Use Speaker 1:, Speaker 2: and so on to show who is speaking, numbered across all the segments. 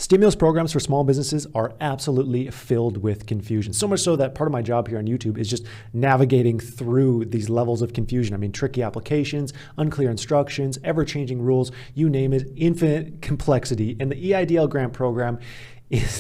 Speaker 1: Stimulus programs for small businesses are absolutely filled with confusion. So much so that part of my job here on YouTube is just navigating through these levels of confusion. I mean, tricky applications, unclear instructions, ever-changing rules, you name it, infinite complexity. And the EIDL grant program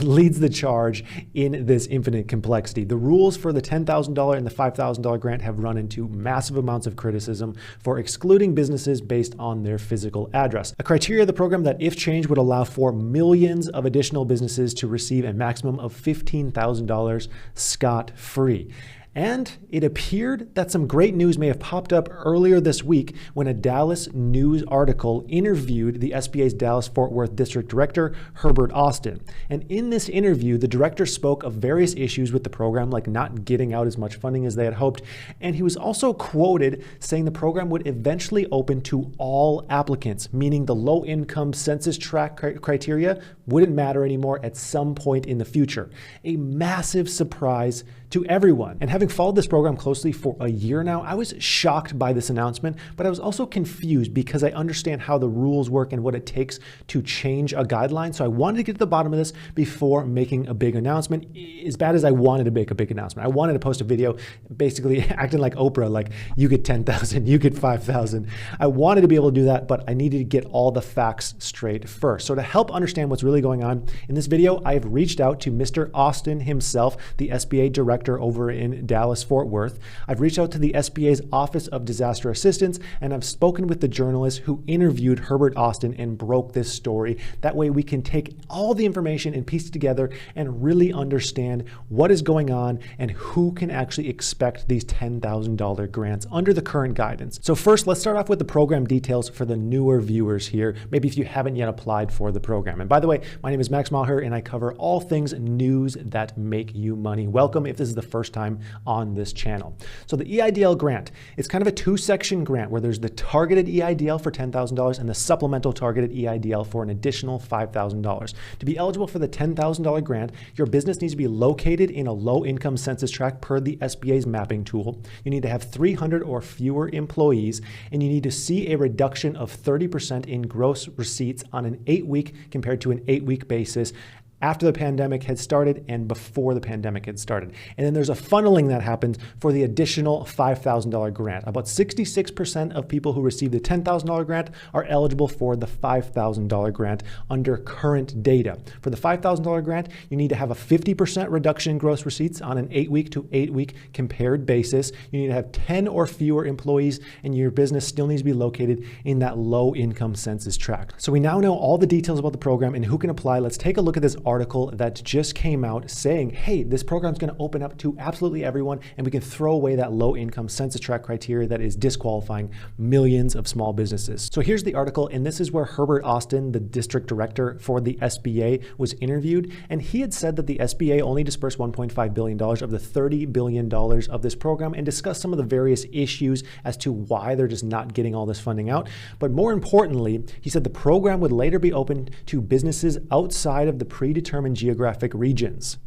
Speaker 1: leads the charge in this infinite complexity. The rules for the $10,000 and the $5,000 grant have run into massive amounts of criticism for excluding businesses based on their physical address. A criteria of the program that, if changed, would allow for millions of additional businesses to receive a maximum of $15,000 scot-free. And it appeared that some great news may have popped up earlier this week when a Dallas News article interviewed the SBA's Dallas-Fort Worth District Director, Herbert Austin. And in this interview, the director spoke of various issues with the program, like not getting out as much funding as they had hoped. And he was also quoted saying the program would eventually open to all applicants, meaning the low-income census tract criteria wouldn't matter anymore at some point in the future. A massive surprise to everyone. And having followed this program closely for a year now, I was shocked by this announcement, but I was also confused because I understand how the rules work and what it takes to change a guideline. So I wanted to get to the bottom of this before making a big announcement. As bad as I wanted to make a big announcement, I wanted to post a video basically acting like Oprah, like you get 10,000, you get 5,000. I wanted to be able to do that, but I needed to get all the facts straight first. So to help understand what's really going on in this video, I have reached out to Mr. Austin himself, the SBA director over in Dallas-Fort Worth. I've reached out to the SBA's Office of Disaster Assistance, and I've spoken with the journalist who interviewed Herbert Austin and broke this story. That way we can take all the information and piece it together and really understand what is going on and who can actually expect these $10,000 grants under the current guidance. So first, let's start off with the program details for the newer viewers here, maybe if you haven't yet applied for the program. And by the way, my name is Maher, and I cover all things news that make you money. Welcome if this is the first time on this channel. So the EIDL grant, it's kind of a two-section grant where there's the targeted EIDL for $10,000 and the supplemental targeted EIDL for an additional $5,000. To be eligible for the $10,000 grant, your business needs to be located in a low-income census tract per the SBA's mapping tool. You need to have 300 or fewer employees, and you need to see a reduction of 30% in gross receipts on an 8-week compared to an 8-week basis after the pandemic had started and before the pandemic had started. And then there's a funneling that happens for the additional $5,000 grant. About 66% of people who receive the $10,000 grant are eligible for the $5,000 grant under current data. For the $5,000 grant, you need to have a 50% reduction in gross receipts on an 8-week to 8-week compared basis. You need to have 10 or fewer employees, and your business still needs to be located in that low-income census tract. So we now know all the details about the program and who can apply. Let's take a look at this article that just came out saying, hey, this program is going to open up to absolutely everyone, and we can throw away that low income census tract criteria that is disqualifying millions of small businesses. So here's the article, and this is where Herbert Austin, the district director for the SBA, was interviewed, and he had said that the SBA only dispersed $1.5 billion of the $30 billion of this program, and discussed some of the various issues as to why they're just not getting all this funding out. But more importantly, he said the program would later be open to businesses outside of the predetermined geographic regions.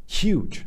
Speaker 1: Huge.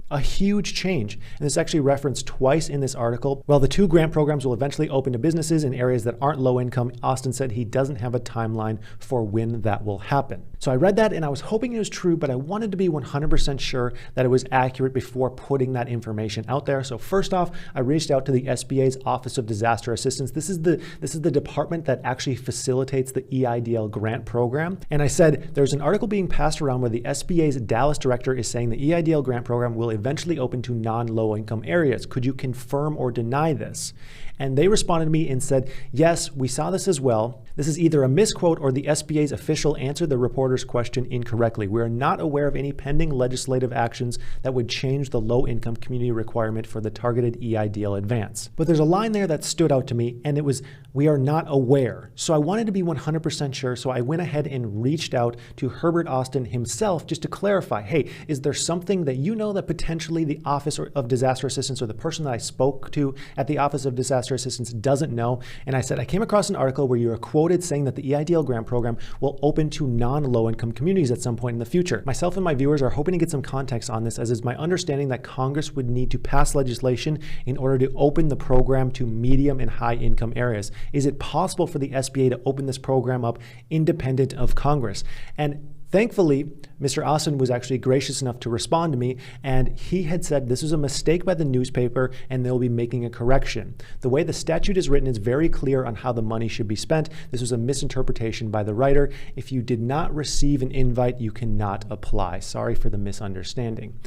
Speaker 1: A huge change. And it's actually referenced twice in this article. While the two grant programs will eventually open to businesses in areas that aren't low income, Austin said he doesn't have a timeline for when that will happen. So I read that and I was hoping it was true, but I wanted to be 100% sure that it was accurate before putting that information out there. So first off, I reached out to the SBA's Office of Disaster Assistance. This is the department that actually facilitates the EIDL grant program. And I said, there's an article being passed around where the SBA's Dallas director is saying the EIDL grant program will eventually open to non-low income areas. Could you confirm or deny this? And they responded to me and said, yes, we saw this as well. This is either a misquote or the SBA's official answered the reporter's question incorrectly. We are not aware of any pending legislative actions that would change the low-income community requirement for the targeted EIDL advance. But there's a line there that stood out to me, and it was, we are not aware. So I wanted to be 100% sure, so I went ahead and reached out to Herbert Austin himself just to clarify, hey, is there something that you know that potentially the Office of Disaster Assistance or the person that I spoke to at the Office of Disaster Assistance doesn't know? And I said, I came across an article where you were quoted saying that the EIDL grant program will open to non-low-income communities at some point in the future. Myself and my viewers are hoping to get some context on this, as it's my understanding that Congress would need to pass legislation in order to open the program to medium and high-income areas. Is it possible for the SBA to open this program up independent of Congress? And Thankfully, Mr. Austin was actually gracious enough to respond to me, and he had said this was a mistake by the newspaper and they'll be making a correction. The way the statute is written is very clear on how the money should be spent. This was a misinterpretation by the writer. If you did not receive an invite, you cannot apply. Sorry for the misunderstanding.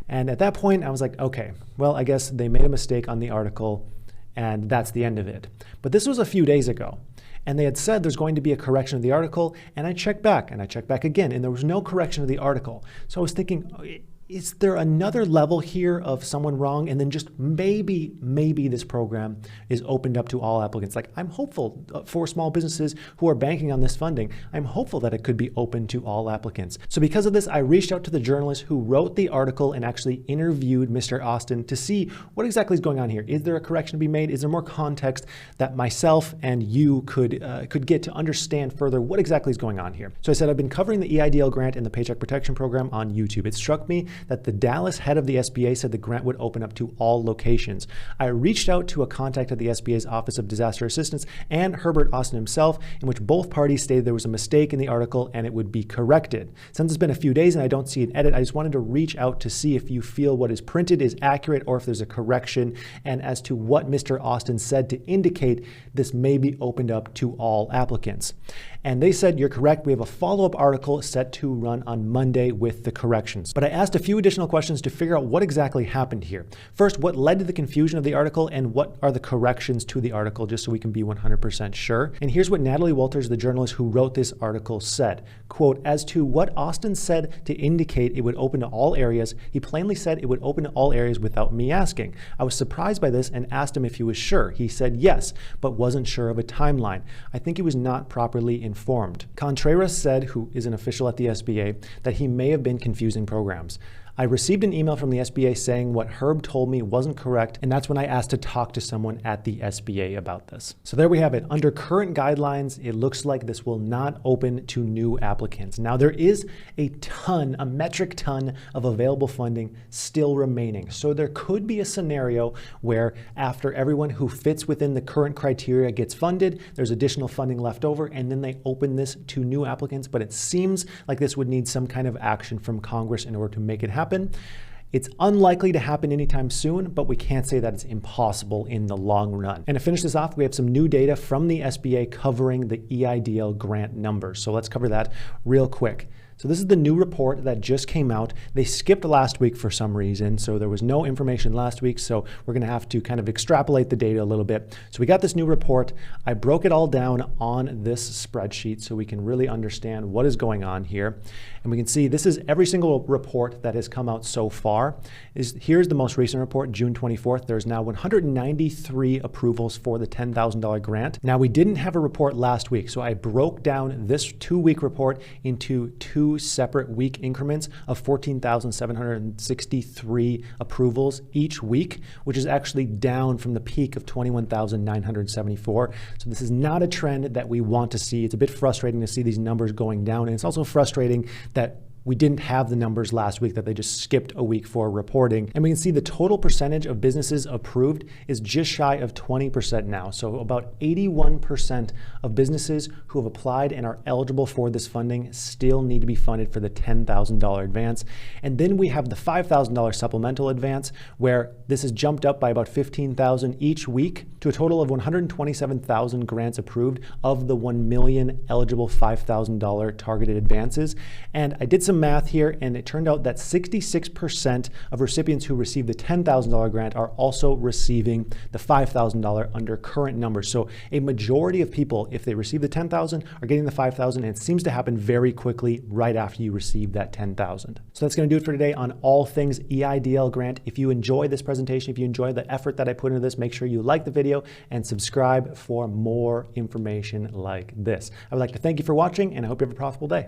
Speaker 1: And at that point, I was like, okay, well, I guess they made a mistake on the article and that's the end of it. But this was a few days ago. And they had said there's going to be a correction of the article, and I checked back again, and there was no correction of the article. So I was thinking, is there another level here of someone wrong? And then just maybe this program is opened up to all applicants. Like, I'm hopeful for small businesses who are banking on this funding. I'm hopeful that it could be open to all applicants. So because of this, I reached out to the journalist who wrote the article and actually interviewed Mr. Austin to see what exactly is going on here. Is there a correction to be made? Is there more context that myself and you could get to understand further what exactly is going on here? So I said, I've been covering the EIDL grant and the Paycheck Protection Program on YouTube. It struck me that the Dallas head of the SBA said the grant would open up to all locations. I reached out to a contact at the SBA's Office of Disaster Assistance and Herbert Austin himself, in which both parties stated there was a mistake in the article and it would be corrected. Since it's been a few days and I don't see an edit, I just wanted to reach out to see if you feel what is printed is accurate or if there's a correction, and as to what Mr. Austin said to indicate this may be opened up to all applicants. And they said, you're correct. We have a follow-up article set to run on Monday with the corrections. But I asked a few additional questions to figure out what exactly happened here. First, what led to the confusion of the article and what are the corrections to the article, just so we can be 100% sure. And here's what Natalie Walters, the journalist who wrote this article, said. Quote, as to what Austin said to indicate it would open to all areas, he plainly said it would open to all areas without me asking. I was surprised by this and asked him if he was sure. He said yes, but wasn't sure of a timeline. I think he was not properly informed. Contreras said, who is an official at the SBA, that he may have been confusing programs. I received an email from the SBA saying what Herb told me wasn't correct, and that's when I asked to talk to someone at the SBA about this. So there we have it. Under current guidelines, it looks like this will not open to new applicants. Now there is a metric ton of available funding still remaining. So there could be a scenario where after everyone who fits within the current criteria gets funded, there's additional funding left over, and then they open this to new applicants. But it seems like this would need some kind of action from Congress in order to make it happen. It's unlikely to happen anytime soon, but we can't say that it's impossible in the long run. And to finish this off, we have some new data from the SBA covering the EIDL grant numbers. So let's cover that real quick. So this is the new report that just came out. They skipped last week for some reason, so there was no information last week, so we're gonna have to kind of extrapolate the data a little bit. So we got this new report. I broke it all down on this spreadsheet so we can really understand what is going on here. And we can see this is every single report that has come out so far. Here's the most recent report, June 24th. There's now 193 approvals for the $10,000 grant. Now we didn't have a report last week, so I broke down this 2-week report into two separate week increments of 14,763 approvals each week, which is actually down from the peak of 21,974. So this is not a trend that we want to see. It's a bit frustrating to see these numbers going down, and it's also frustrating that we didn't have the numbers last week, that they just skipped a week for reporting. And we can see the total percentage of businesses approved is just shy of 20% now. So about 81% of businesses who have applied and are eligible for this funding still need to be funded for the $10,000 advance. And then we have the $5,000 supplemental advance, where this has jumped up by about 15,000 each week to a total of 127,000 grants approved of the 1 million eligible $5,000 targeted advances. And I did some math here, and it turned out that 66% of recipients who received the $10,000 grant are also receiving the $5,000 under current numbers. So a majority of people, if they receive the $10,000, are getting the $5,000, and it seems to happen very quickly right after you receive that $10,000. So that's going to do it for today on all things EIDL grant. If you enjoyed this presentation, if you enjoyed the effort that I put into this, make sure you like the video and subscribe for more information like this. I would like to thank you for watching, and I hope you have a profitable day.